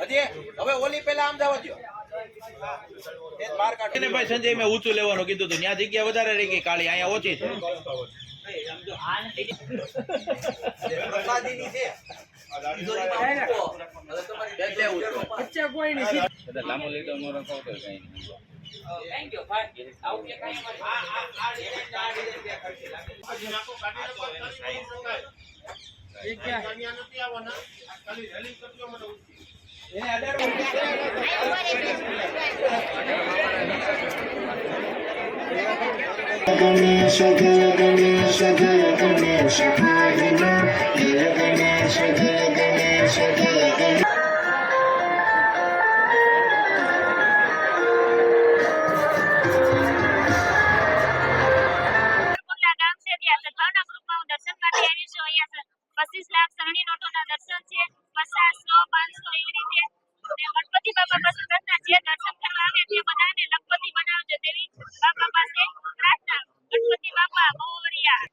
હજી હવે ઓલી પેલા આમ જવા દો એ માર કાઢે ને ભાઈ. સંજય મેં ઊંચું લેવાનું કીધું હતું, ત્યાં જગ્યા વધારે રહી ગઈ, કાળી અહીંયા ઓછી છે. પ્રસાદીની છે લાંબો લીધો મારો ફોટો કઈ થેન્ક યુ ભાઈ. આવું કે કઈ એ ક્યાં નથી આવવાના, ખાલી રેલી કરજો મને એને અડાર ગણેશ જય ગણેશ જય ગણેશ ભાઈનો જય ગણેશ જય ગણેશ જય ગણેશ.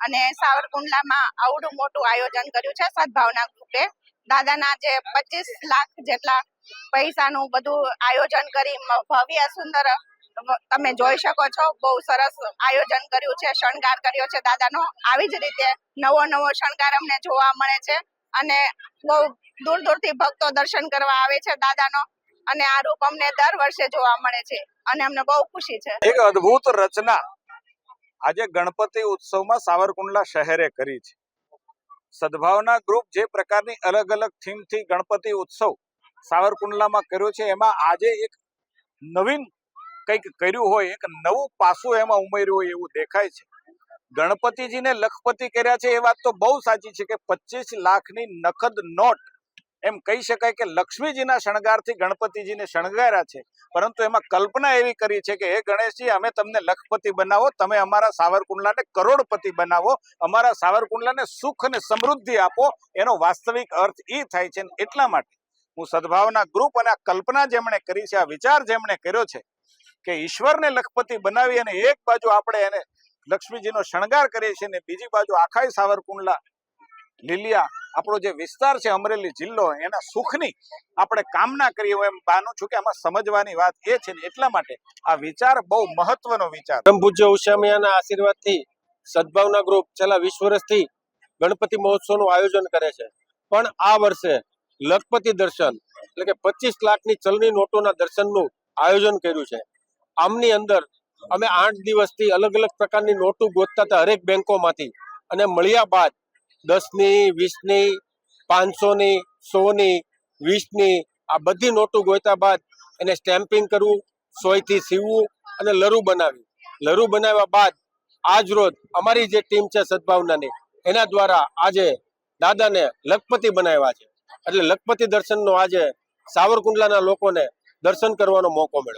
અને સાવરકુંડલામાં આવડું મોટું આયોજન કર્યું છે સદભાવના ગ્રુપે. દાદાના જે 25 લાખ જેટલા પૈસાનું બધું આયોજન કરી ભવ્ય સુંદર તમે જોઈ શકો છો. બહુ સરસ આયોજન કર્યું છે, શણગાર કર્યો છે દાદાનો. આવી જ રીતે નવો નવો શણગાર અમને જોવા મળે છે અને બહુ દૂર દૂરથી ભક્તો દર્શન કરવા આવે છે દાદાનો. અને આ રૂપ અમને દર વર્ષે જોવા મળે છે અને અમને બહુ ખુશી છે. એક અદ્ભુત રચના આજે ગણપતિ ઉત્સવમાં સાવરકુંડલા શહેરે કરી છે. સદભાવના ગ્રુપ જે પ્રકારની અલગ અલગ થીમથી ગણપતિ ઉત્સવ સાવરકુંડલામાં કર્યો છે, એમાં આજે એક નવીન કંઈક કર્યું હોય, એક નવું પાસું એમાં ઉમેર્યું હોય એવું દેખાય છે. ગણપતિજીને લખપતિ કર્યા છે એ વાત તો બહુ સાચી છે કે 25 લાખની નખદ નોટ, એમ કહી શકાય કે લક્ષ્મીજીના શણગારથી ગણપતિજીને શણગાર્યા છે. પરંતુ એમાં કલ્પના એવી કરી છે કે હે ગણેશજી, અમે તમને લખપતિ બનાવો, તમે અમારા સાવરકુંડલાને કરોડપતિ બનાવો, અમારા સાવરકુંડલાને સુખ અને સમૃદ્ધિ આપો. એનો વાસ્તવિક અર્થ એ થાય છે. એટલા માટે હું સદભાવના ગ્રુપ અને આ કલ્પના જેમણે કરી છે, આ વિચાર જેમણે કર્યો છે કે ઈશ્વરને લખપતિ બનાવી અને એક બાજુ આપણે એને લક્ષ્મીજીનો શણગાર કરીએ છીએ ને બીજી બાજુ આખાય સાવરકુંડલા લીલિયા આપણો જે વિસ્તાર છે અમરેલી જિલ્લો, એના સુખની આપણે કામના કરીએ. હું એમ માનું છું કે આમાં સમજવાની વાત એ છે ને એટલા માટે આ વિચાર બહુ મહત્વનો વિચાર. પરમ પૂજ્ય ઉષામિયાના આશીર્વાદથી સદભાવના ગ્રુપ છેલ્લા 20 વર્ષથી ગણપતિ મહોત્સવનું આયોજન કરે છે. પણ આ વર્ષે લખપતિ દર્શન એટલે કે 25 લાખની ચલણી નોટોના દર્શનનું આયોજન કર્યું છે. આમની અંદર અમે 8 દિવસથી અલગ અલગ પ્રકારની નોટો ગોતતા હતા હરેક બેંકોમાંથી, અને મળ્યા બાદ 10ની, 20ની, 500ની, 100ની, 20ની આ બધી નોટો ગોત્યા બાદ એને સ્ટેમ્પિંગ કરવું, સોયથી સીવવું અને લરૂ બનાવી. લરૂ બનાવ્યા બાદ આજ રોજ અમારી જે ટીમ છે સદભાવનાની, એના દ્વારા આજે દાદાને લખપતિ બનાવ્યા છે. એટલે લખપતિ દર્શનનો આજે સાવરકુંડલાના લોકોને દર્શન કરવાનો મોકો મળ્યો.